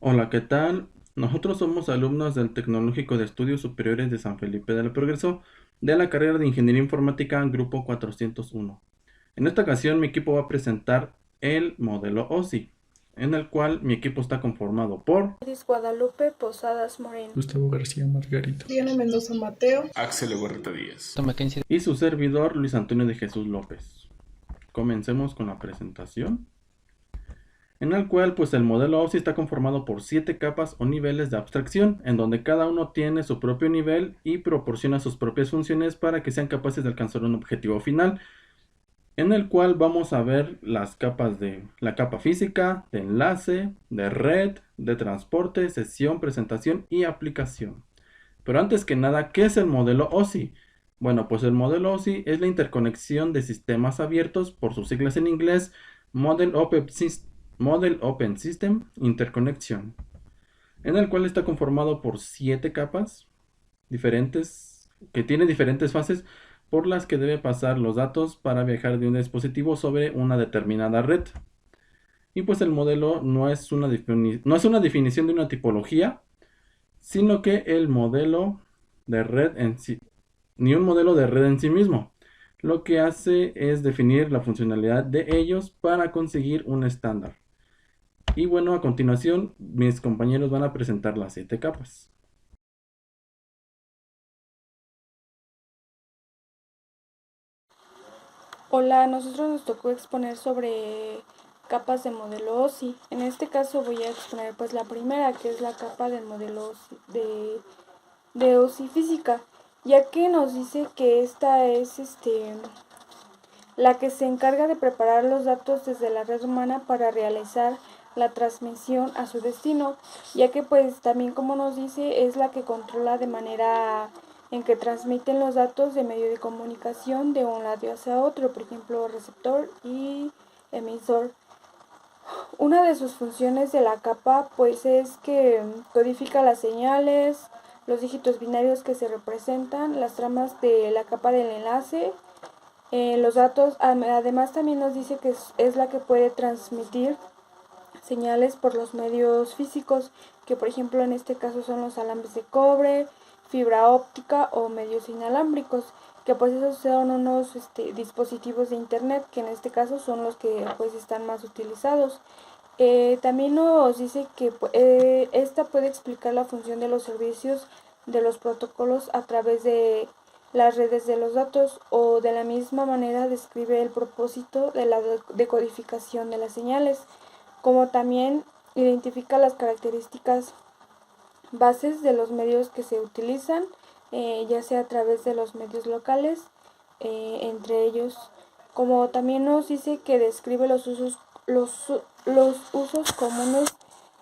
Hola, ¿qué tal? Nosotros somos alumnos del Tecnológico de Estudios Superiores de San Felipe del Progreso de la carrera de Ingeniería Informática Grupo 401. En esta ocasión mi equipo va a presentar el modelo OSI, en el cual mi equipo está conformado por Iris Guadalupe Posadas Moreno. Gustavo García Margarito. Diana Mendoza Mateo. Axel Huerta Díaz. y su servidor Luis Antonio de Jesús López. Comencemos con la presentación, en el cual pues el modelo OSI está conformado por 7 capas o niveles de abstracción, en donde cada uno tiene su propio nivel y proporciona sus propias funciones para que sean capaces de alcanzar un objetivo final, en el cual vamos a ver las capas de la capa física, de enlace, de red, de transporte, sesión, presentación y aplicación. Pero antes que nada, ¿qué es el modelo OSI? Bueno, pues el modelo OSI es la interconexión de sistemas abiertos, por sus siglas en inglés, Model Open System Interconnection, en el cual está conformado por 7 capas diferentes, que tiene diferentes fases por las que debe pasar los datos para viajar de un dispositivo sobre una determinada red. Y pues el modelo no es una definición de una tipología, sino que el modelo de red en sí, ni un modelo de red en sí mismo. Lo que hace es definir la funcionalidad de ellos para conseguir un estándar. Y bueno, a continuación mis compañeros van a presentar las 7 capas. Hola, a nosotros nos tocó exponer sobre capas de modelo OSI. En este caso voy a exponer pues la primera, que es la capa del modelo OSI, de OSI física, ya que nos dice que esta es la que se encarga de preparar los datos desde la red humana para realizar la transmisión a su destino, ya que pues también, como nos dice, es la que controla de manera en que transmiten los datos de medio de comunicación de un lado hacia otro, por ejemplo receptor y emisor. Una de sus funciones de la capa pues es que codifica las señales, los dígitos binarios que se representan, las tramas de la capa del enlace, los datos. Además también nos dice que es la que puede transmitir señales por los medios físicos, que por ejemplo en este caso son los alambres de cobre, fibra óptica o medios inalámbricos, que pues esos son unos dispositivos de internet, que en este caso son los que pues están más utilizados. También nos dice que esta puede explicar la función de los servicios de los protocolos a través de las redes de los datos, o de la misma manera describe el propósito de la decodificación de las señales, como también identifica las características bases de los medios que se utilizan, ya sea a través de los medios locales, entre ellos, como también nos dice que describe los usos comunes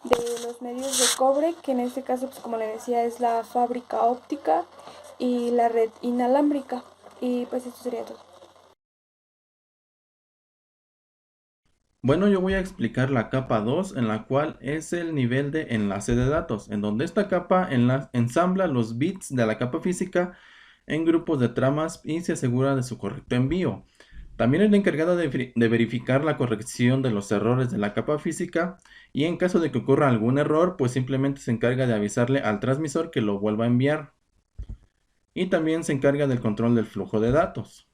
de los medios de cobre, que en este caso, pues como le decía, es la fábrica óptica y la red inalámbrica. Y pues esto sería todo. Bueno, yo voy a explicar la capa 2, en la cual es el nivel de enlace de datos, en donde esta capa ensambla los bits de la capa física en grupos de tramas y se asegura de su correcto envío. También es la encargada de verificar la corrección de los errores de la capa física, y en caso de que ocurra algún error, pues simplemente se encarga de avisarle al transmisor que lo vuelva a enviar. Y también se encarga del control del flujo de datos.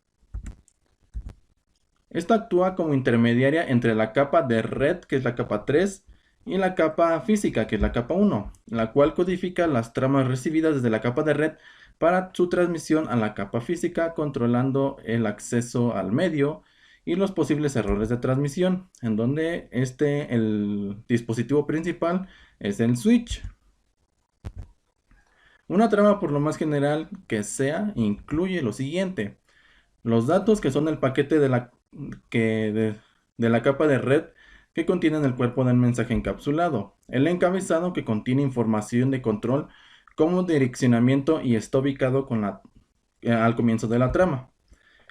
Esta actúa como intermediaria entre la capa de red, que es la capa 3, y la capa física, que es la capa 1, la cual codifica las tramas recibidas desde la capa de red para su transmisión a la capa física, controlando el acceso al medio y los posibles errores de transmisión, en donde el dispositivo principal es el switch. Una trama, por lo más general que sea, incluye lo siguiente: los datos, que son el paquete de la capa de red que contienen el cuerpo del mensaje encapsulado, el encabezado, que contiene información de control como direccionamiento y está ubicado al comienzo de la trama,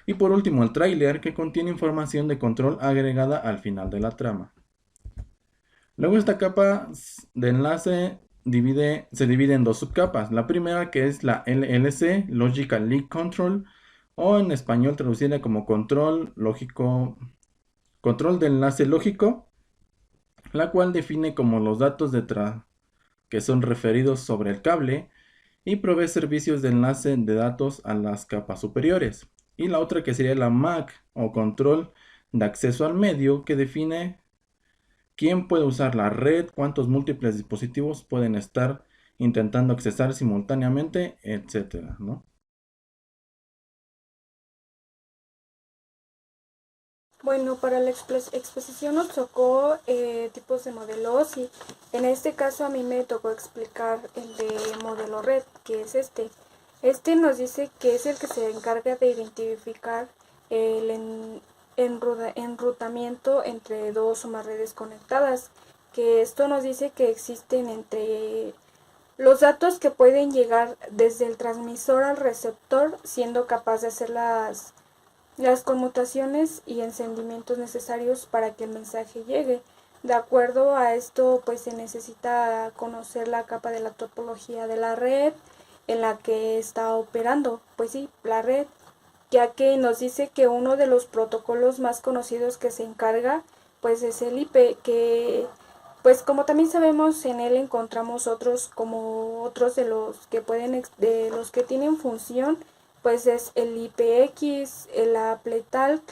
y por último el tráiler, que contiene información de control agregada al final de la trama. Luego esta capa de enlace se divide en dos subcapas. La primera, que es la LLC, Logical Link Control, o en español traducida como control de enlace lógico, la cual define como los datos que son referidos sobre el cable, y provee servicios de enlace de datos a las capas superiores. Y la otra que sería la MAC o control de acceso al medio, que define quién puede usar la red, cuántos múltiples dispositivos pueden estar intentando accesar simultáneamente, etcétera, ¿no? Bueno, para la exposición nos tocó tipos de modelos y en este caso a mí me tocó explicar el de modelo red, que es este. Este nos dice que es el que se encarga de identificar el enrutamiento entre dos o más redes conectadas, que esto nos dice que existen entre los datos que pueden llegar desde el transmisor al receptor, siendo capaz de hacer las conmutaciones y encendimientos necesarios para que el mensaje llegue. De acuerdo a esto, pues se necesita conocer la capa de la topología de la red en la que está operando, pues sí, la red, ya que nos dice que uno de los protocolos más conocidos que se encarga, pues es el IP, que pues como también sabemos en él encontramos otros como otros de los que pueden de los que tienen función, pues es el IPX, el AppleTalk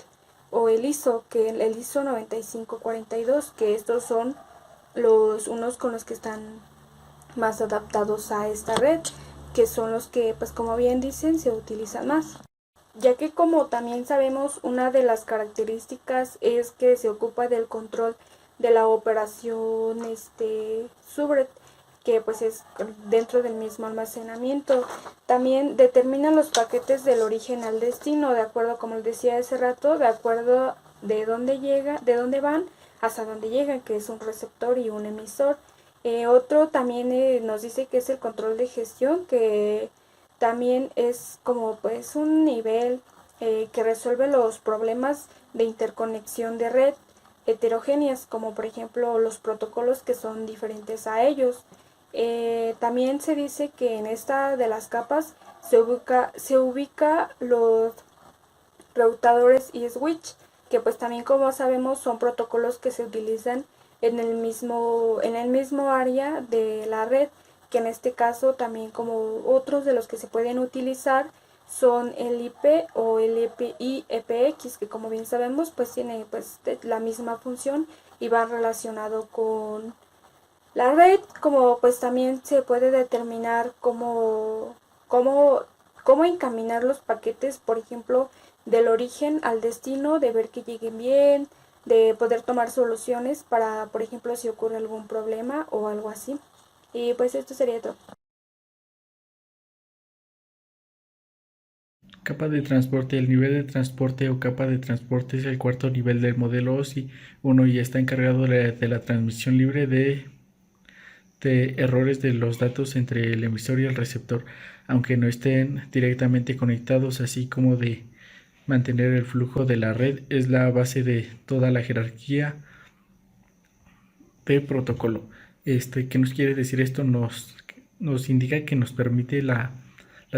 o el ISO, que el ISO 9542, que estos son los unos con los que están más adaptados a esta red, que son los que pues como bien dicen se utilizan más, ya que como también sabemos una de las características es que se ocupa del control de la operación subred, que pues es dentro del mismo almacenamiento. También determina los paquetes del origen al destino, de acuerdo, como les decía hace rato, de acuerdo de dónde llega, de dónde van hasta dónde llegan, que es un receptor y un emisor. Otro también nos dice que es el control de gestión, que también es como pues un nivel que resuelve los problemas de interconexión de red heterogéneas, como por ejemplo los protocolos que son diferentes a ellos. También se dice que en esta de las capas se ubica los routadores y switch, que pues también como sabemos son protocolos que se utilizan en el mismo área de la red, que en este caso también como otros de los que se pueden utilizar son el IP o el IPX, que como bien sabemos pues tiene pues la misma función y va relacionado con la red, como pues también se puede determinar cómo encaminar los paquetes, por ejemplo, del origen al destino, de ver que lleguen bien, de poder tomar soluciones para, por ejemplo, si ocurre algún problema o algo así. Y pues esto sería todo. Capa de transporte. El nivel de transporte o capa de transporte es el cuarto nivel del modelo OSI 1 y está encargado de la transmisión libre de errores de los datos entre el emisor y el receptor, aunque no estén directamente conectados, así como de mantener el flujo de la red. Es la base de toda la jerarquía de protocolo. ¿Qué nos quiere decir esto? Nos indica que nos permite la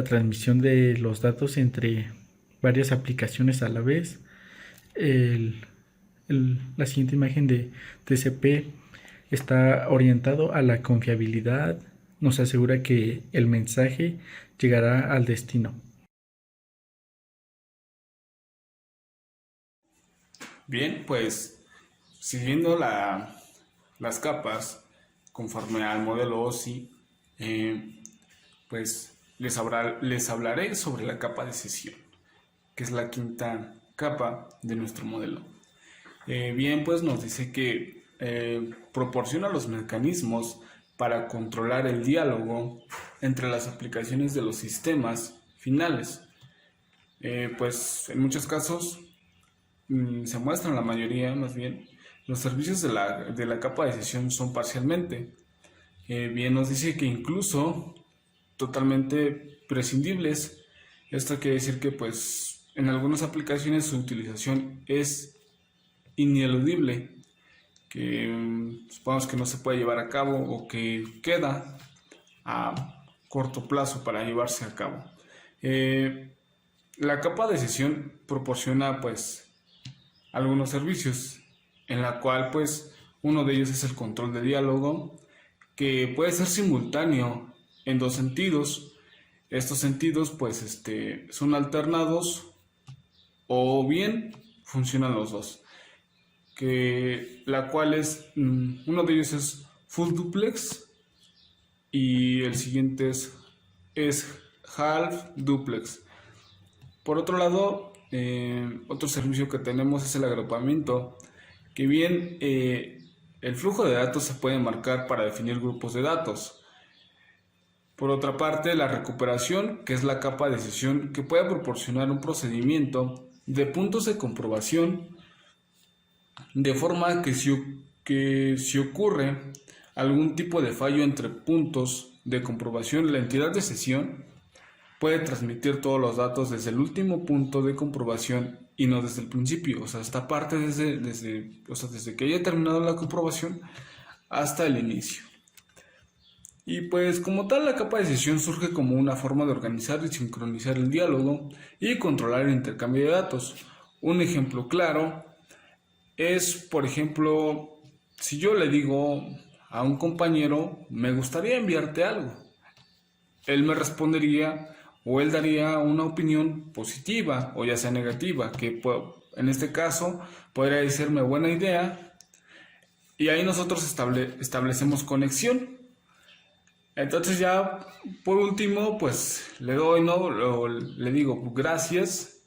transmisión de los datos entre varias aplicaciones a la vez. La siguiente imagen de TCP está orientado a la confiabilidad, nos asegura que el mensaje llegará al destino. Bien, pues siguiendo las capas conforme al modelo OSI, pues les hablaré sobre la capa de sesión, que es la quinta capa de nuestro modelo. Bien, pues nos dice que proporciona los mecanismos para controlar el diálogo entre las aplicaciones de los sistemas finales. Pues en muchos casos se muestran, la mayoría más bien, los servicios de la capa de sesión son parcialmente. Bien, nos dice que incluso totalmente prescindibles. Esto quiere decir que pues en algunas aplicaciones su utilización es ineludible, que supongamos que no se puede llevar a cabo o que queda a corto plazo para llevarse a cabo. La capa de sesión proporciona pues algunos servicios, en la cual pues uno de ellos es el control de diálogo, que puede ser simultáneo en dos sentidos. Estos sentidos pues son alternados o bien funcionan los dos, que la cual es uno de ellos es full duplex y el siguiente es half duplex. Por otro lado, otro servicio que tenemos es el agrupamiento, que bien el flujo de datos se puede marcar para definir grupos de datos. Por otra parte, la recuperación, que es la capa de decisión que puede proporcionar un procedimiento de puntos de comprobación, de forma que si ocurre algún tipo de fallo entre puntos de comprobación, la entidad de sesión puede transmitir todos los datos desde el último punto de comprobación y no desde el principio. O sea, esta parte desde que haya terminado la comprobación hasta el inicio. Y pues como tal, la capa de sesión surge como una forma de organizar y sincronizar el diálogo y controlar el intercambio de datos. Un ejemplo claro es, por ejemplo, si yo le digo a un compañero, me gustaría enviarte algo, él me respondería o él daría una opinión positiva o ya sea negativa, que en este caso podría decirme buena idea, y ahí nosotros establecemos conexión. Entonces ya por último pues le doy, ¿no? Le digo gracias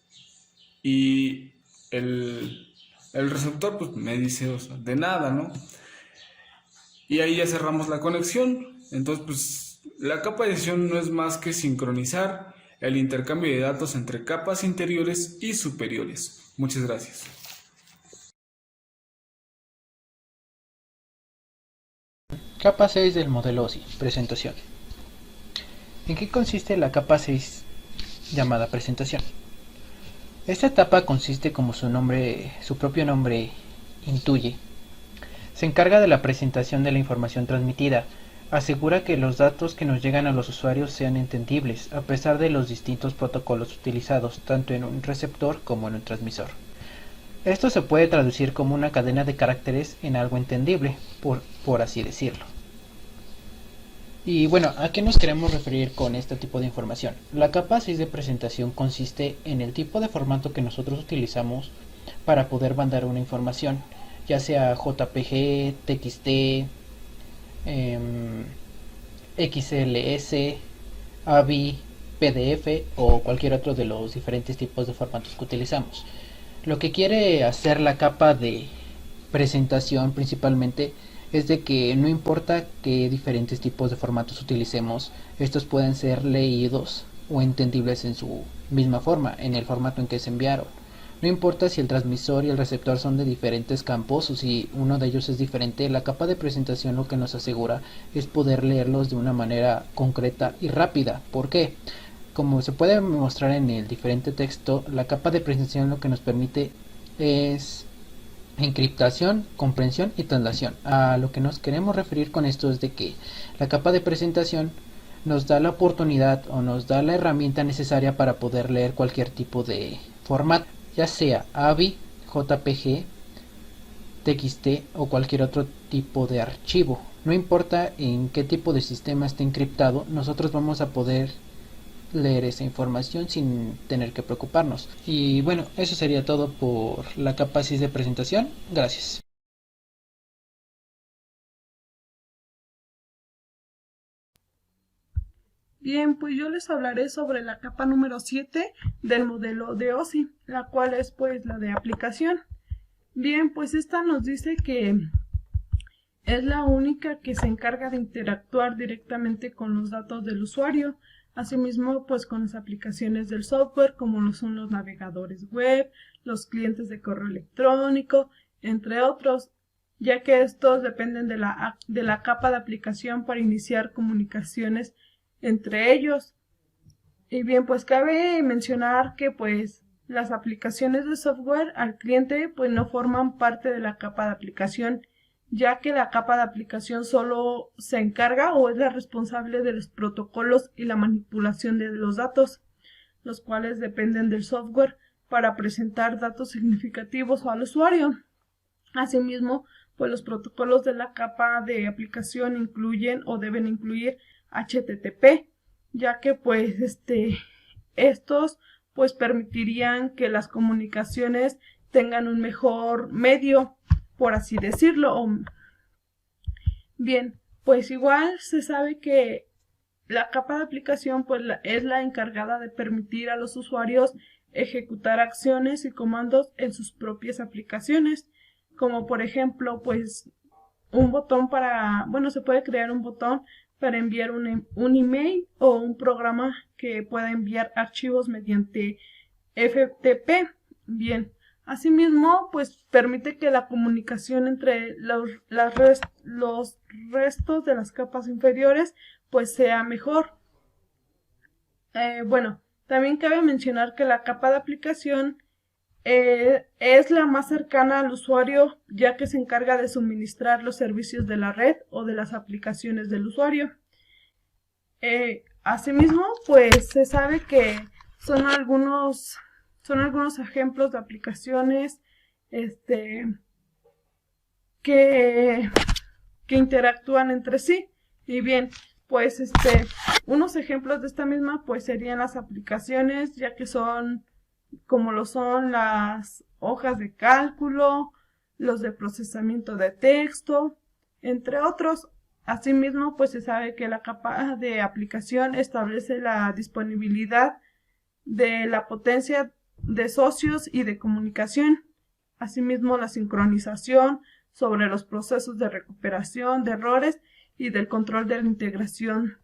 y el receptor pues me dice, o sea, de nada, ¿no? Y ahí ya cerramos la conexión. Entonces pues la capa de decisión no es más que sincronizar el intercambio de datos entre capas interiores y superiores. Muchas gracias. Capa 6 del modelo OSI. Presentación. ¿En qué consiste la capa 6 llamada presentación? Esta etapa consiste, como su propio nombre intuye, se encarga de la presentación de la información transmitida, asegura que los datos que nos llegan a los usuarios sean entendibles, a pesar de los distintos protocolos utilizados, tanto en un receptor como en un transmisor. Esto se puede traducir como una cadena de caracteres en algo entendible, por así decirlo. Y bueno, ¿a qué nos queremos referir con este tipo de información? La capa 6 de presentación consiste en el tipo de formato que nosotros utilizamos para poder mandar una información, ya sea JPG, TXT, XLS, AVI, PDF o cualquier otro de los diferentes tipos de formatos que utilizamos. Lo que quiere hacer la capa de presentación principalmente es de que no importa qué diferentes tipos de formatos utilicemos, estos pueden ser leídos o entendibles en su misma forma, en el formato en que se enviaron. No importa si el transmisor y el receptor son de diferentes campos o si uno de ellos es diferente, la capa de presentación lo que nos asegura es poder leerlos de una manera concreta y rápida. ¿Por qué? Como se puede mostrar en el diferente texto, la capa de presentación lo que nos permite es encriptación, comprensión y traslación. A lo que nos queremos referir con esto es de que la capa de presentación nos da la oportunidad o nos da la herramienta necesaria para poder leer cualquier tipo de formato, ya sea AVI, JPG, TXT o cualquier otro tipo de archivo. No importa en qué tipo de sistema esté encriptado, nosotros vamos a poder leer esa información sin tener que preocuparnos. Y bueno, eso sería todo por la capa 6 de presentación. Gracias. Bien, pues yo les hablaré sobre la capa número 7 del modelo de OSI, la cual es pues la de aplicación. Bien, pues esta nos dice que es la única que se encarga de interactuar directamente con los datos del usuario, asimismo pues con las aplicaciones del software como lo son los navegadores web, los clientes de correo electrónico, entre otros, ya que estos dependen de la capa de aplicación para iniciar comunicaciones entre ellos. Y bien, pues cabe mencionar que pues las aplicaciones de software al cliente pues no forman parte de la capa de aplicación, ya que la capa de aplicación solo se encarga o es la responsable de los protocolos y la manipulación de los datos, los cuales dependen del software para presentar datos significativos al usuario. Asimismo, pues los protocolos de la capa de aplicación incluyen o deben incluir HTTP, ya que pues estos pues permitirían que las comunicaciones tengan un mejor medio, por así decirlo. Bien, pues igual se sabe que la capa de aplicación pues es la encargada de permitir a los usuarios ejecutar acciones y comandos en sus propias aplicaciones, como por ejemplo pues un botón se puede crear un botón para enviar un email o un programa que pueda enviar archivos mediante FTP. Bien, asimismo, pues permite que la comunicación entre los restos de las capas inferiores pues sea mejor. También cabe mencionar que la capa de aplicación es la más cercana al usuario, ya que se encarga de suministrar los servicios de la red o de las aplicaciones del usuario. Asimismo, pues se sabe que son algunos ejemplos de aplicaciones que interactúan entre sí. Y bien, pues unos ejemplos de esta misma pues serían las aplicaciones, ya que son como lo son las hojas de cálculo, los de procesamiento de texto, entre otros. Asimismo, pues se sabe que la capa de aplicación establece la disponibilidad de la potencia de socios y de comunicación. Asimismo, la sincronización sobre los procesos de recuperación de errores y del control de la integración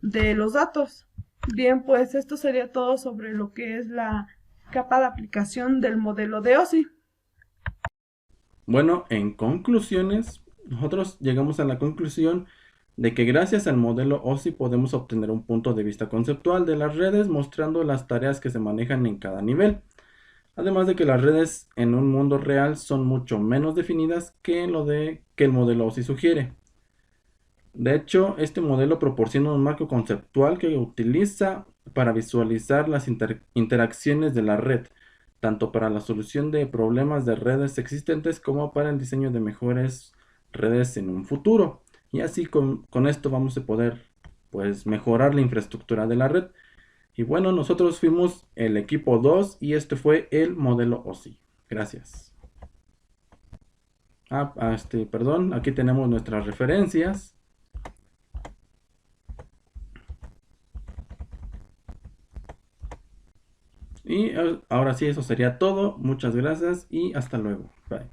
de los datos. Bien, pues esto sería todo sobre lo que es la capa de aplicación del modelo de OSI. Bueno, en conclusiones, nosotros llegamos a la conclusión de que gracias al modelo OSI podemos obtener un punto de vista conceptual de las redes mostrando las tareas que se manejan en cada nivel. Además de que las redes en un mundo real son mucho menos definidas que el modelo OSI sugiere. De hecho, este modelo proporciona un marco conceptual que utiliza para visualizar las interacciones de la red, tanto para la solución de problemas de redes existentes como para el diseño de mejores redes en un futuro. Y así con esto vamos a poder pues mejorar la infraestructura de la red. Y bueno, nosotros fuimos el equipo 2 y este fue el modelo OSI. Gracias. Perdón, aquí tenemos nuestras referencias. Y ahora sí, eso sería todo. Muchas gracias y hasta luego. Bye.